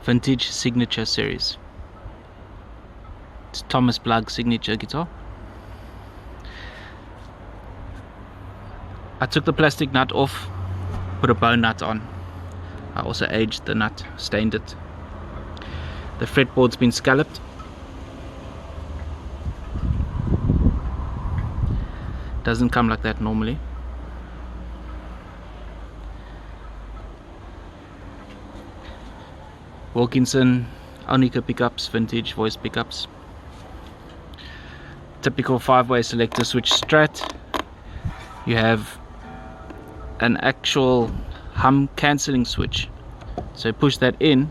vintage signature series. It's Thomas Blug signature guitar. I took the plastic nut off, put a bone nut on. I also aged the nut, stained it. The fretboard's been scalloped. Doesn't come like that normally. Wilkinson, Onika pickups, vintage voice pickups. Typical 5-way selector switch Strat. You have an actual hum cancelling switch. So push that in,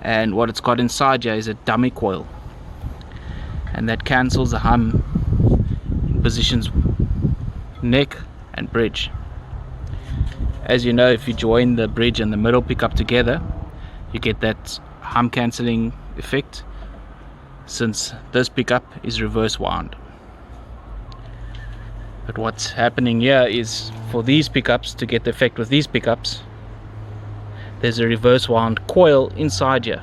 and what it's got inside here is a dummy coil, and that cancels the hum in positions neck and bridge. As you know, if you join the bridge and the middle pickup together, you get that hum cancelling effect, since this pickup is reverse wound. But what's happening here is, for these pickups to get the effect with these pickups, there's a reverse wound coil inside here.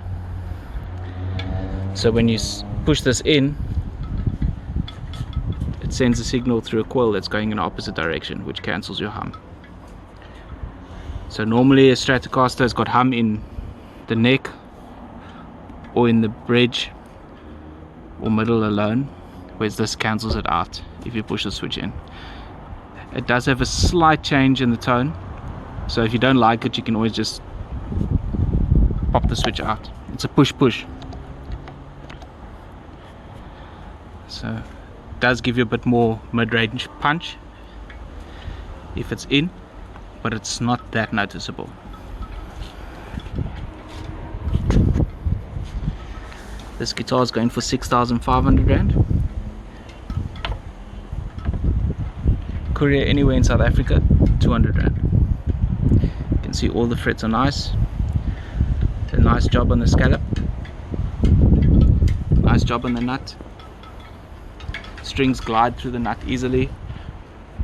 So when you push this in, it sends a signal through a coil that's going in the opposite direction, which cancels your hum. So normally a Stratocaster has got hum in the neck or in the bridge or middle alone, whereas this cancels it out if you push the switch in. It does have a slight change in the tone, so if you don't like it, you can always just pop the switch out. It's a push-push, so it does give you a bit more mid-range punch if it's in, but it's not that noticeable. This guitar is going for 6,500 Rand. Courier anywhere in South Africa, 200 Rand. You can see all the frets are nice. It's a nice job on the scallop. Nice job on the nut. Strings glide through the nut easily.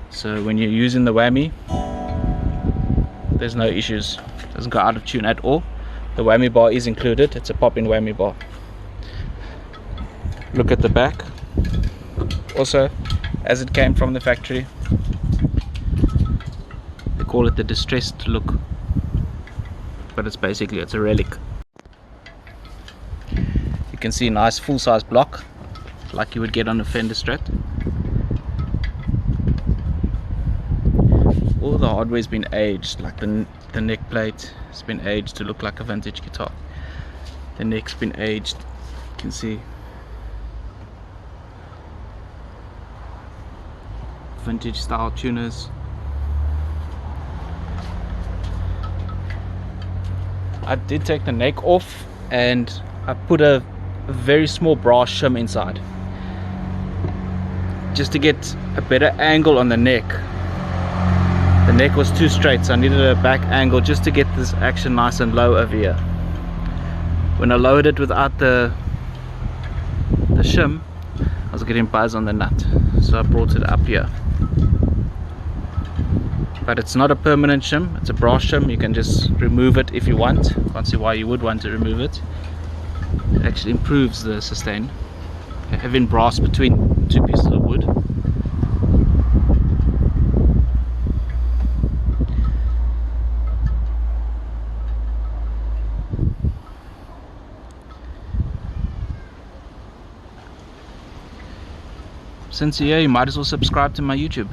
So when you're using the whammy, there's no issues. It doesn't go out of tune at all. The whammy bar is included. It's a pop-in whammy bar. Look at the back. Also, as it came from the factory, they call it the distressed look, but it's basically, it's a relic. You can see a nice full-size block like you would get on a Fender Strat. All the hardware's been aged, like the neck plate has been aged to look like a vintage guitar. The neck's been aged, you can see. Vintage style tuners. I did take the neck off and I put a very small brass shim inside, just to get a better angle on the neck. The neck was too straight, so I needed a back angle just to get this action nice and low over here. When I lowered it without the shim, I was getting buzz on the nut, so I brought it up here. But it's not a permanent shim, it's a brass shim. You can just remove it if you want. Can't see why you would want to remove it. It actually improves the sustain. Having brass between two pieces of wood. Since you're here, you might as well subscribe to my YouTube.